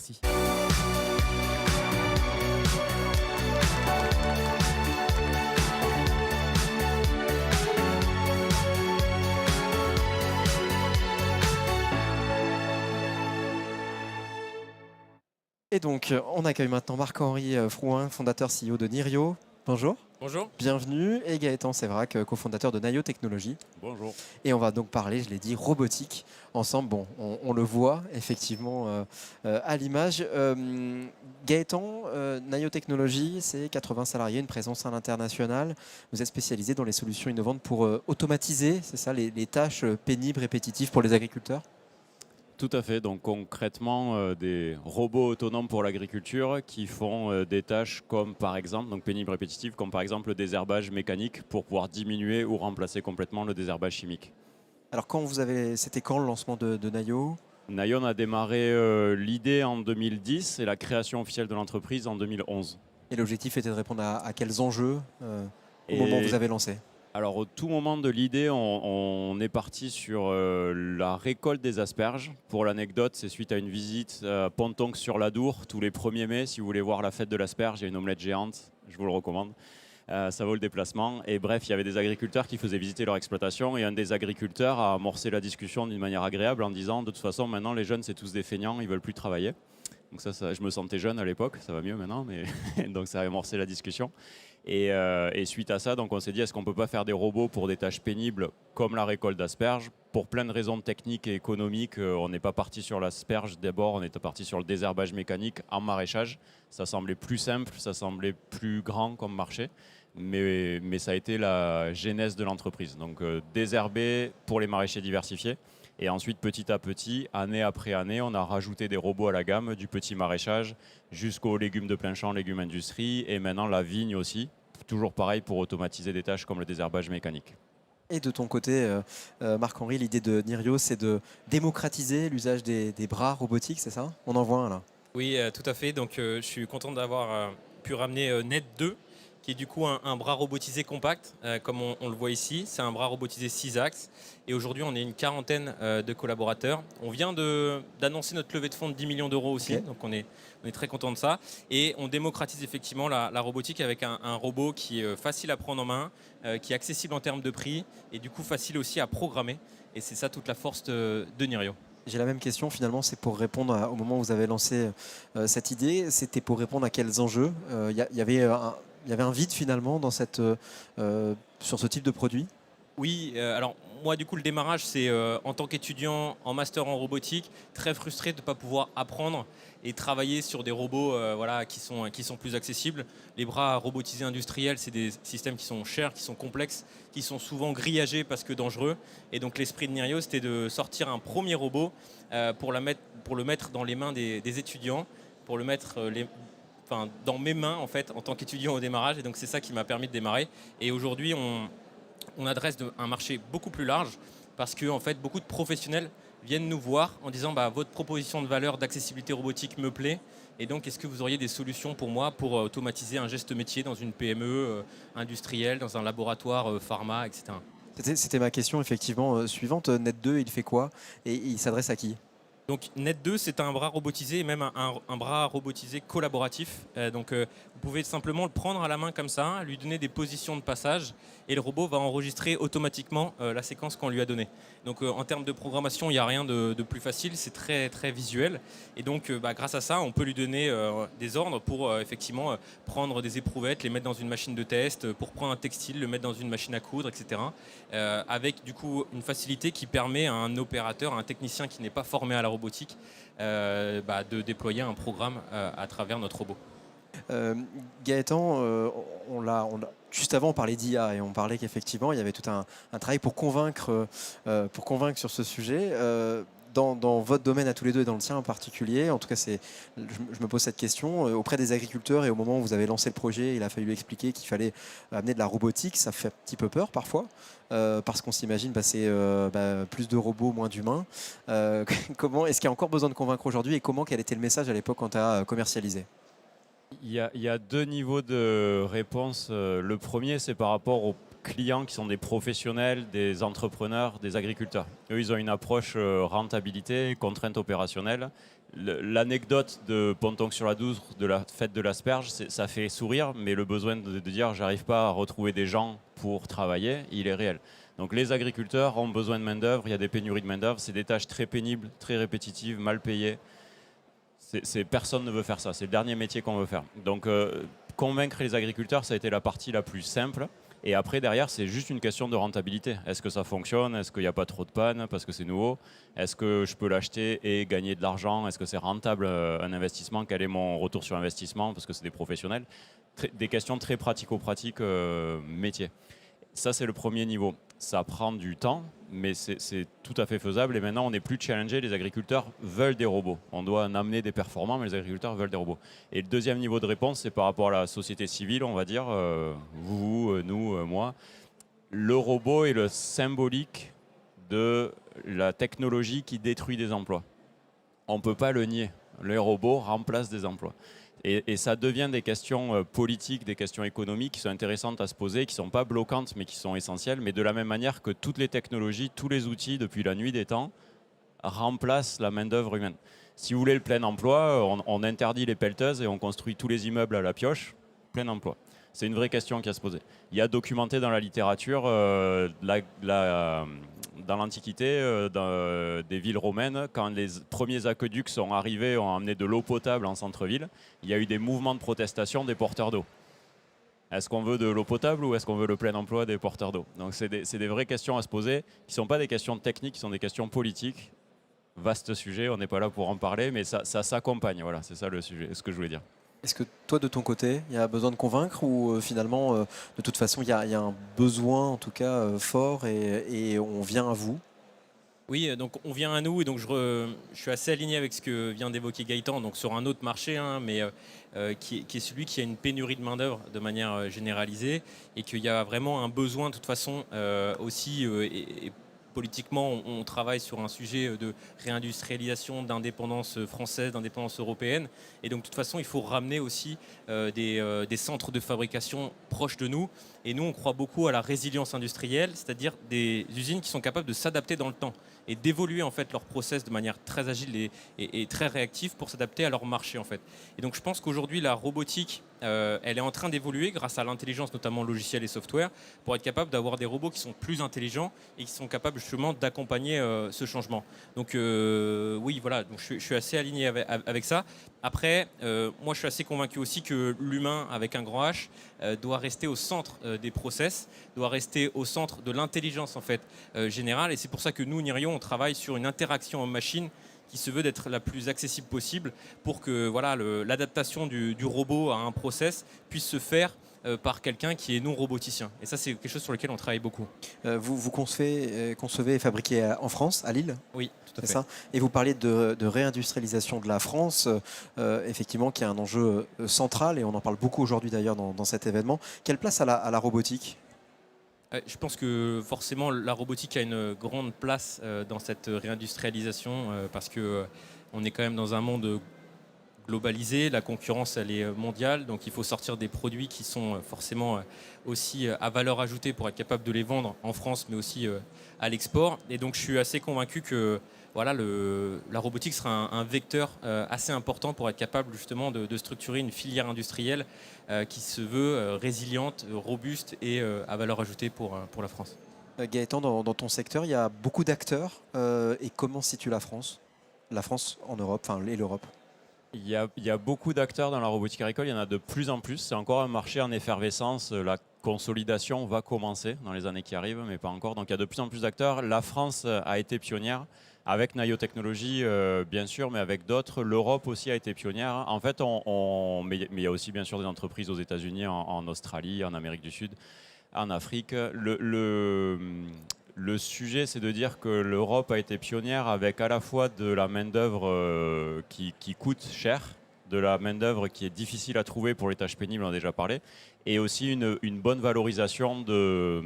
Merci. Et donc, on accueille maintenant Marc-Henri Frouin, fondateur CEO de Nirio. Bonjour. Bonjour. Bienvenue. Et Gaëtan Sévrac, cofondateur de Naio Technologies. Bonjour. Et on va donc parler, je l'ai dit, robotique ensemble. Bon, on le voit effectivement à l'image. Gaëtan, Naio Technologies, c'est 80 salariés, une présence à l'international. Vous êtes spécialisé dans les solutions innovantes pour automatiser, c'est ça, les tâches pénibles, répétitives pour les agriculteurs ? Tout à fait. Donc concrètement, des robots autonomes pour l'agriculture qui font des tâches comme par exemple, donc pénibles répétitives, comme par exemple le désherbage mécanique pour pouvoir diminuer ou remplacer complètement le désherbage chimique. Alors c'était quand le lancement de Naio ? Naio a démarré l'idée en 2010 et la création officielle de l'entreprise en 2011. Et l'objectif était de répondre à quels enjeux au moment où vous avez lancé ? Alors au tout moment de l'idée, on est parti sur la récolte des asperges. Pour l'anecdote, c'est suite à une visite à Pontonc sur l'Adour tous les 1er mai. Si vous voulez voir la fête de l'asperge, il y a une omelette géante, je vous le recommande. Ça vaut le déplacement. Et bref, il y avait des agriculteurs qui faisaient visiter leur exploitation et un des agriculteurs a amorcé la discussion d'une manière agréable en disant de toute façon maintenant les jeunes c'est tous des feignants, ils veulent plus travailler. Donc ça, je me sentais jeune à l'époque, ça va mieux maintenant, mais donc ça a amorcé la discussion. Et suite à ça, donc on s'est dit est-ce qu'on ne peut pas faire des robots pour des tâches pénibles comme la récolte d'asperges ? Pour plein de raisons techniques et économiques, on n'est pas parti sur l'asperge d'abord, on est parti sur le désherbage mécanique en maraîchage. Ça semblait plus simple, ça semblait plus grand comme marché, mais ça a été la genèse de l'entreprise. Donc désherber pour les maraîchers diversifiés. Et ensuite, petit à petit, année après année, on a rajouté des robots à la gamme, du petit maraîchage jusqu'aux légumes de plein champ, légumes industrie, et maintenant la vigne aussi. Toujours pareil pour automatiser des tâches comme le désherbage mécanique. Et de ton côté, Marc-Henri, l'idée de Nirio, c'est de démocratiser l'usage des bras robotiques, c'est ça ? On en voit un là. Oui, tout à fait. Donc, je suis content d'avoir pu ramener Net 2, qui est du coup un bras robotisé compact, comme on le voit ici. C'est un bras robotisé 6 axes. Et aujourd'hui, on est une quarantaine de collaborateurs. On vient d'annoncer notre levée de fonds de 10 millions d'euros aussi. Okay. Donc, on est très content de ça. Et on démocratise effectivement la robotique avec un robot qui est facile à prendre en main, qui est accessible en termes de prix et du coup facile aussi à programmer. Et c'est ça toute la force de Nirio. J'ai la même question, finalement, c'est pour répondre au moment où vous avez lancé cette idée, c'était pour répondre à quels enjeux ? Il y avait un vide finalement dans sur ce type de produit ? Oui, alors moi du coup le démarrage c'est en tant qu'étudiant en master en robotique, très frustré de ne pas pouvoir apprendre et travailler sur des robots qui sont plus accessibles. Les bras robotisés industriels, c'est des systèmes qui sont chers, qui sont complexes, qui sont souvent grillagés parce que dangereux. Et donc l'esprit de Nirio, c'était de sortir un premier robot pour le mettre dans les mains des étudiants, pour le mettre dans mes mains en fait en tant qu'étudiant au démarrage. Et donc c'est ça qui m'a permis de démarrer. Et aujourd'hui on adresse un marché beaucoup plus large parce que en fait, beaucoup de professionnels viennent nous voir en disant votre proposition de valeur d'accessibilité robotique me plaît et donc est-ce que vous auriez des solutions pour moi pour automatiser un geste métier dans une PME industrielle, dans un laboratoire pharma, etc. C'était ma question effectivement suivante. Net 2, il fait quoi et il s'adresse à qui ? Donc Net 2, c'est un bras robotisé et même un bras robotisé collaboratif. Vous pouvez simplement le prendre à la main comme ça, lui donner des positions de passage et le robot va enregistrer automatiquement la séquence qu'on lui a donnée. Donc en termes de programmation, il n'y a rien de plus facile, c'est très très visuel. Et donc grâce à ça, on peut lui donner des ordres pour effectivement prendre des éprouvettes, les mettre dans une machine de test, pour prendre un textile, le mettre dans une machine à coudre, etc. Avec du coup une facilité qui permet à un opérateur, à un technicien qui n'est pas formé à la robotique, de déployer un programme à travers notre robot. Gaëtan, juste avant on parlait d'IA et on parlait qu'effectivement il y avait tout un travail pour convaincre sur ce sujet. Dans votre domaine à tous les deux et dans le tien en particulier, en tout cas je me pose cette question, auprès des agriculteurs et au moment où vous avez lancé le projet, il a fallu expliquer qu'il fallait amener de la robotique, ça fait un petit peu peur parfois, parce qu'on s'imagine passer plus de robots, moins d'humains. Est-ce qu'il y a encore besoin de convaincre aujourd'hui et quel était le message à l'époque quand tu as commercialisé ? Il y a deux niveaux de réponse. Le premier, c'est par rapport aux clients qui sont des professionnels, des entrepreneurs, des agriculteurs. Eux, ils ont une approche rentabilité, contrainte opérationnelle. L'anecdote de Pontonc-sur-la-Douce, de la fête de l'asperge, ça fait sourire, mais le besoin de dire j'arrive pas à retrouver des gens pour travailler, il est réel. Donc les agriculteurs ont besoin de main-d'œuvre, il y a des pénuries de main-d'œuvre, c'est des tâches très pénibles, très répétitives, mal payées. Personne ne veut faire ça, c'est le dernier métier qu'on veut faire. Donc convaincre les agriculteurs, ça a été la partie la plus simple. Et après, derrière, c'est juste une question de rentabilité. Est-ce que ça fonctionne? Est-ce qu'il n'y a pas trop de panne parce que c'est nouveau? Est-ce que je peux l'acheter et gagner de l'argent? Est-ce que c'est rentable un investissement? Quel est mon retour sur investissement? Parce que c'est des professionnels. Des questions très pratico-pratiques métier. Ça, c'est le premier niveau. Ça prend du temps, mais c'est tout à fait faisable. Et maintenant, on n'est plus challengé. Les agriculteurs veulent des robots. On doit en amener des performants, mais les agriculteurs veulent des robots. Et le deuxième niveau de réponse, c'est par rapport à la société civile, on va dire, vous, nous, moi. Le robot est le symbolique de la technologie qui détruit des emplois. On ne peut pas le nier. Les robots remplacent des emplois. Et ça devient des questions politiques, des questions économiques qui sont intéressantes à se poser, qui ne sont pas bloquantes, mais qui sont essentielles. Mais de la même manière que toutes les technologies, tous les outils, depuis la nuit des temps, remplacent la main-d'œuvre humaine. Si vous voulez le plein emploi, on interdit les pelleteuses et on construit tous les immeubles à la pioche. Plein emploi. C'est une vraie question qui a à se poser. Il y a documenté dans la littérature, dans l'Antiquité, dans des villes romaines, quand les premiers aqueducs sont arrivés, ont amené de l'eau potable en centre-ville, il y a eu des mouvements de protestation des porteurs d'eau. Est-ce qu'on veut de l'eau potable ou est-ce qu'on veut le plein emploi des porteurs d'eau? Donc c'est des vraies questions à se poser, qui ne sont pas des questions techniques, qui sont des questions politiques. Vaste sujet, on n'est pas là pour en parler, mais ça s'accompagne. Voilà, c'est ça le sujet, ce que je voulais dire. Est-ce que toi, de ton côté, il y a besoin de convaincre ou finalement, de toute façon, il y a un besoin en tout cas fort et on vient à vous? Oui, donc on vient à nous et donc je suis assez aligné avec ce que vient d'évoquer Gaëtan, donc sur un autre marché, hein, mais qui est celui qui a une pénurie de main-d'œuvre de manière généralisée et qu'il y a vraiment un besoin de toute façon aussi. Et politiquement, on travaille sur un sujet de réindustrialisation, d'indépendance française, d'indépendance européenne. Et donc, de toute façon, il faut ramener aussi des centres de fabrication proches de nous. Et nous, on croit beaucoup à la résilience industrielle, c'est-à-dire des usines qui sont capables de s'adapter dans le temps et d'évoluer en fait leur process de manière très agile et très réactive pour s'adapter à leur marché en fait. Et donc, je pense qu'aujourd'hui, la robotique, elle est en train d'évoluer grâce à l'intelligence, notamment logicielle et software, pour être capable d'avoir des robots qui sont plus intelligents et qui sont capables justement d'accompagner ce changement. Donc oui, voilà, donc je suis assez aligné avec ça. Après, moi je suis assez convaincu aussi que l'humain avec un grand H doit rester au centre des process, doit rester au centre de l'intelligence en fait générale. Et c'est pour ça que nous, Nirion, on travaille sur une interaction homme-machine qui se veut d'être la plus accessible possible pour que voilà, l'adaptation du robot à un process puisse se faire par quelqu'un qui est non roboticien. Et ça, c'est quelque chose sur lequel on travaille beaucoup. Vous concevez et fabriquez en France, à Lille? Oui, tout à fait. Ça. Et vous parliez de réindustrialisation de la France, effectivement, qui est un enjeu central, et on en parle beaucoup aujourd'hui d'ailleurs dans cet événement. Quelle place à la robotique? Je pense que forcément la robotique a une grande place dans cette réindustrialisation parce que on est quand même dans un monde globalisé, la concurrence elle est mondiale, donc il faut sortir des produits qui sont forcément aussi à valeur ajoutée pour être capable de les vendre en France mais aussi à l'export. Et donc je suis assez convaincu que voilà, la robotique sera un vecteur assez important pour être capable justement de structurer une filière industrielle qui se veut résiliente, robuste et à valeur ajoutée pour la France. Gaëtan, dans ton secteur, il y a beaucoup d'acteurs. Et comment se situe la France? La France en Europe, et l'Europe? Il y a beaucoup d'acteurs dans la robotique agricole, il y en a de plus en plus. C'est encore un marché en effervescence. La consolidation va commencer dans les années qui arrivent, mais pas encore. Donc il y a de plus en plus d'acteurs. La France a été pionnière avec Naïo Technologies, bien sûr, mais avec d'autres. L'Europe aussi a été pionnière. En fait, mais il y a aussi bien sûr des entreprises aux États-Unis, en Australie, en Amérique du Sud, en Afrique. Le sujet, c'est de dire que l'Europe a été pionnière avec à la fois de la main-d'œuvre qui coûte cher, de la main-d'œuvre qui est difficile à trouver pour les tâches pénibles, on en a déjà parlé, et aussi une bonne valorisation de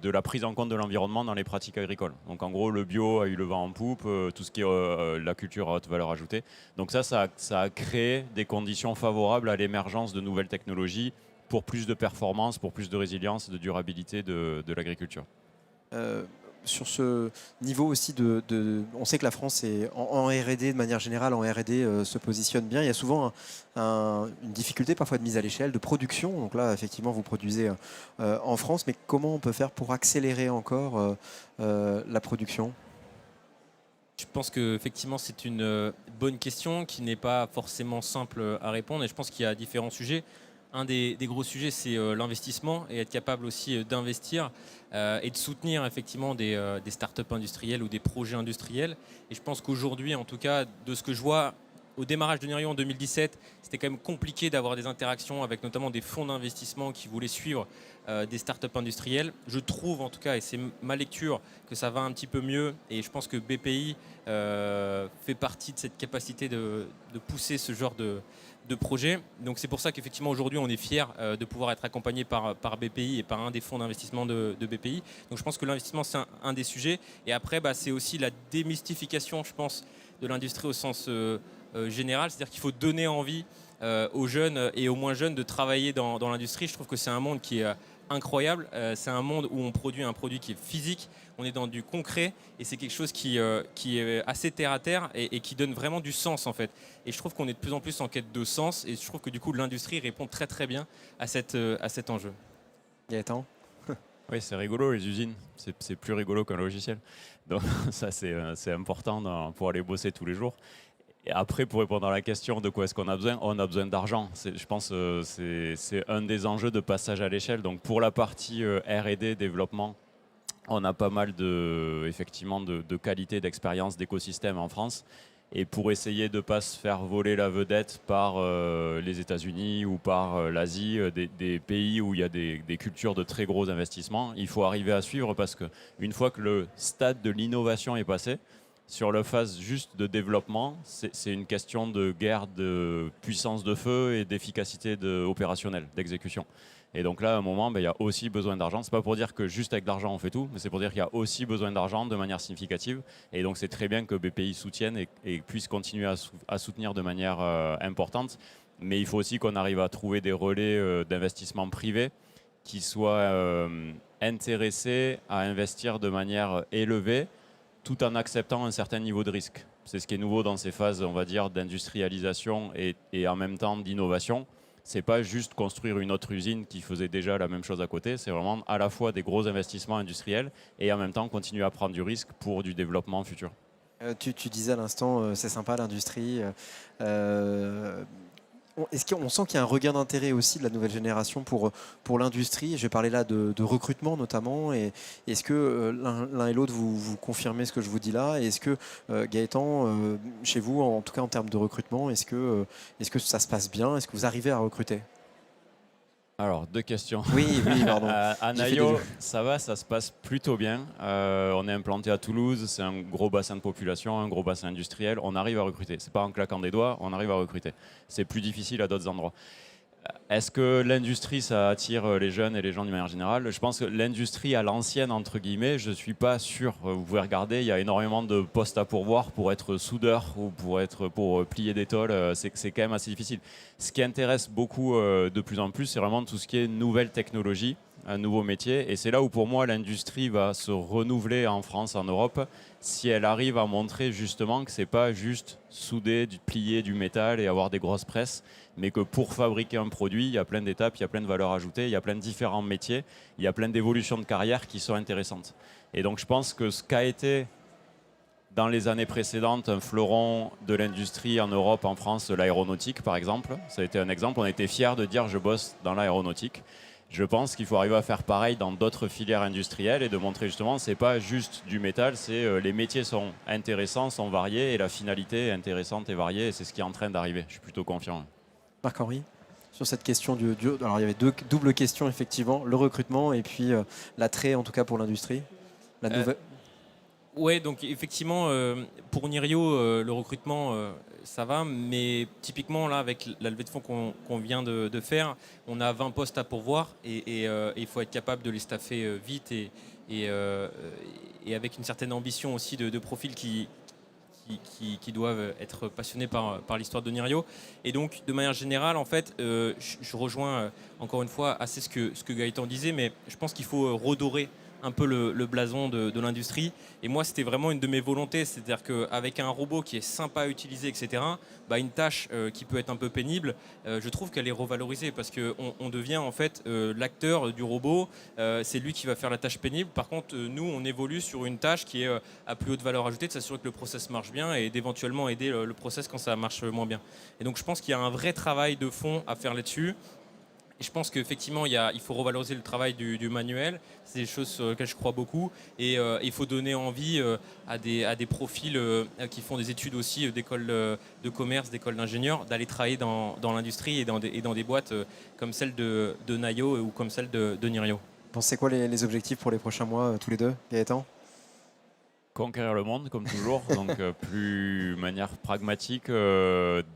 la prise en compte de l'environnement dans les pratiques agricoles. Donc en gros, le bio a eu le vent en poupe, tout ce qui est la culture à haute valeur ajoutée. Donc ça a créé des conditions favorables à l'émergence de nouvelles technologies pour plus de performance, pour plus de résilience, de durabilité de l'agriculture. sur ce niveau aussi on sait que la France est en R&D de manière générale, en R&D se positionne bien. Il y a souvent une difficulté parfois de mise à l'échelle, de production. Donc là, effectivement, vous produisez en France, mais comment on peut faire pour accélérer encore la production ? Je pense qu'effectivement, c'est une bonne question qui n'est pas forcément simple à répondre. Et je pense qu'il y a différents sujets. Un des gros sujets, c'est l'investissement et être capable aussi d'investir et de soutenir effectivement des startups industrielles ou des projets industriels. Et je pense qu'aujourd'hui, en tout cas, de ce que je vois, au démarrage de Nerio en 2017, c'était quand même compliqué d'avoir des interactions avec notamment des fonds d'investissement qui voulaient suivre des startups industrielles. Je trouve en tout cas, et c'est ma lecture, que ça va un petit peu mieux. Et je pense que BPI fait partie de cette capacité de pousser ce genre de projet. Donc c'est pour ça qu'effectivement aujourd'hui on est fier de pouvoir être accompagné par BPI et par un des fonds d'investissement de BPI. Donc je pense que l'investissement c'est un des sujets. Et après c'est aussi la démystification, je pense, de l'industrie au sens général. C'est-à-dire qu'il faut donner envie aux jeunes et aux moins jeunes de travailler dans l'industrie. Je trouve que c'est un monde qui est incroyable. C'est un monde où on produit un produit qui est physique, on est dans du concret et c'est quelque chose qui est assez terre à terre et qui donne vraiment du sens en fait. Et je trouve qu'on est de plus en plus en quête de sens et je trouve que du coup l'industrie répond très très bien à cet enjeu. Gaëtan ? Oui, c'est rigolo les usines, c'est plus rigolo qu'un logiciel. Donc ça c'est important pour aller bosser tous les jours. Et après, pour répondre à la question de quoi est-ce qu'on a besoin, on a besoin d'argent. Je pense que c'est un des enjeux de passage à l'échelle. Donc pour la partie R&D, développement, on a pas mal effectivement de qualité, d'expérience, d'écosystème en France. Et pour essayer de ne pas se faire voler la vedette par les États-Unis ou par l'Asie, des pays où il y a des cultures de très gros investissements, il faut arriver à suivre parce qu'une fois que le stade de l'innovation est passé, sur la phase juste de développement, c'est une question de guerre de puissance de feu et d'efficacité opérationnelle, d'exécution. Et donc là, à un moment, il y a aussi besoin d'argent. C'est pas pour dire que juste avec de l'argent on fait tout, mais c'est pour dire qu'il y a aussi besoin d'argent de manière significative. Et donc c'est très bien que BPI soutienne et puisse continuer à soutenir de manière importante. Mais il faut aussi qu'on arrive à trouver des relais d'investissement privé qui soient intéressés à investir de manière élevée, tout en acceptant un certain niveau de risque. C'est ce qui est nouveau dans ces phases, on va dire, d'industrialisation et en même temps d'innovation. C'est pas juste construire une autre usine qui faisait déjà la même chose à côté, c'est vraiment à la fois des gros investissements industriels et en même temps continuer à prendre du risque pour du développement futur. Tu disais à l'instant, c'est sympa l'industrie. Est-ce qu'on sent qu'il y a un regain d'intérêt aussi de la nouvelle génération pour l'industrie ? Je vais parler là de recrutement notamment. Et est-ce que l'un et l'autre, vous confirmez ce que je vous dis là ? Et est-ce que Gaëtan, chez vous, en tout cas en termes de recrutement, est-ce que ça se passe bien ? Est-ce que vous arrivez à recruter ? Alors, deux questions. Oui, pardon. À Nayo, ça va, ça se passe plutôt bien. On est implanté à Toulouse, c'est un gros bassin de population, un gros bassin industriel. On arrive à recruter. C'est pas en claquant des doigts, on arrive à recruter. C'est plus difficile à d'autres endroits. Est-ce que l'industrie, ça attire les jeunes et les gens d'une manière générale ? Je pense que l'industrie à l'ancienne, entre guillemets, je ne suis pas sûr. Vous pouvez regarder, il y a énormément de postes à pourvoir pour être soudeur ou pour plier des tôles. C'est quand même assez difficile. Ce qui intéresse beaucoup de plus en plus, c'est vraiment tout ce qui est nouvelles technologies, un nouveau métier. Et c'est là où, pour moi, l'industrie va se renouveler en France, en Europe, si elle arrive à montrer justement que ce n'est pas juste souder, plier du métal et avoir des grosses presses, mais que pour fabriquer un produit, il y a plein d'étapes, il y a plein de valeurs ajoutées, il y a plein de différents métiers, il y a plein d'évolutions de carrière qui sont intéressantes. Et donc je pense que ce qu'a été dans les années précédentes un fleuron de l'industrie en Europe, en France, l'aéronautique par exemple, ça a été un exemple, on était fiers de dire je bosse dans l'aéronautique. Je pense qu'il faut arriver à faire pareil dans d'autres filières industrielles et de montrer justement que ce n'est pas juste du métal, c'est les métiers sont intéressants, sont variés et la finalité est intéressante et variée et c'est ce qui est en train d'arriver. Je suis plutôt confiant. Marc-Henri, sur cette question alors il y avait deux doubles questions effectivement, le recrutement et puis l'attrait en tout cas pour l'industrie. La nouvelle. Oui, donc effectivement, pour Nirio, le recrutement, ça va, mais typiquement là, avec la levée de fonds qu'on vient de faire, on a 20 postes à pourvoir et il faut être capable de les staffer vite et avec une certaine ambition aussi de profils qui doivent être passionnés par l'histoire de Nirio. Et donc, de manière générale, en fait, je rejoins encore une fois assez ce que Gaëtan disait, mais je pense qu'il faut redorer un peu le blason de l'industrie. Et moi, c'était vraiment une de mes volontés, c'est-à-dire qu'avec un robot qui est sympa à utiliser, etc., une tâche qui peut être un peu pénible, je trouve qu'elle est revalorisée parce qu'on devient en fait l'acteur du robot. C'est lui qui va faire la tâche pénible. Par contre, nous, on évolue sur une tâche qui est à plus haute valeur ajoutée, de s'assurer que le process marche bien et d'éventuellement aider le process quand ça marche moins bien. Et donc, je pense qu'il y a un vrai travail de fond à faire là-dessus. Et je pense qu'effectivement, il faut revaloriser le travail du manuel. C'est des choses sur lesquelles je crois beaucoup. Et il faut donner envie à des profils qui font des études aussi d'écoles de commerce, d'écoles d'ingénieurs, d'aller travailler dans l'industrie et dans des boîtes comme celle de Nayo ou comme celle de Nirio. Pensez quoi les objectifs pour les prochains mois, tous les deux, Gaëtan? Conquérir le monde, comme toujours, donc plus manière pragmatique,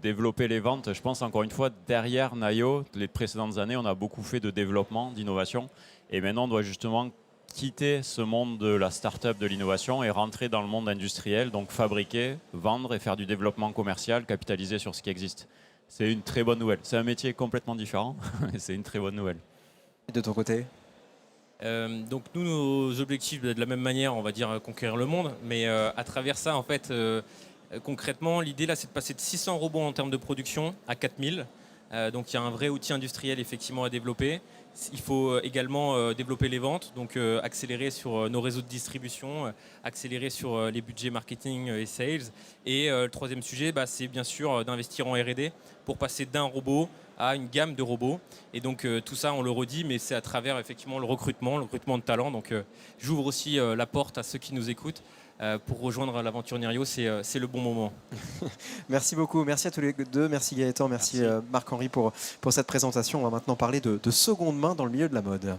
développer les ventes. Je pense encore une fois, derrière Nayo, les précédentes années, on a beaucoup fait de développement, d'innovation, et maintenant on doit justement quitter ce monde de la start-up, de l'innovation, et rentrer dans le monde industriel, donc fabriquer, vendre et faire du développement commercial, capitaliser sur ce qui existe. C'est une très bonne nouvelle. C'est un métier complètement différent, et c'est une très bonne nouvelle. Et de ton côté? Donc nous, nos objectifs, de la même manière, on va dire conquérir le monde, mais à travers ça, en fait, concrètement, l'idée là, c'est de passer de 600 robots en termes de production à 4000. Donc il y a un vrai outil industriel effectivement à développer. Il faut également développer les ventes, donc accélérer sur nos réseaux de distribution, accélérer sur les budgets marketing et sales. Et le troisième sujet, c'est bien sûr d'investir en R&D pour passer d'un robot à une gamme de robots. Et donc tout ça, on le redit, mais c'est à travers effectivement le recrutement de talent. Donc j'ouvre aussi la porte à ceux qui nous écoutent. Pour rejoindre l'aventure Nirio, c'est le bon moment. Merci beaucoup, merci à tous les deux, merci Gaëtan, merci, Marc-Henri pour cette présentation. On va maintenant parler de seconde main dans le milieu de la mode.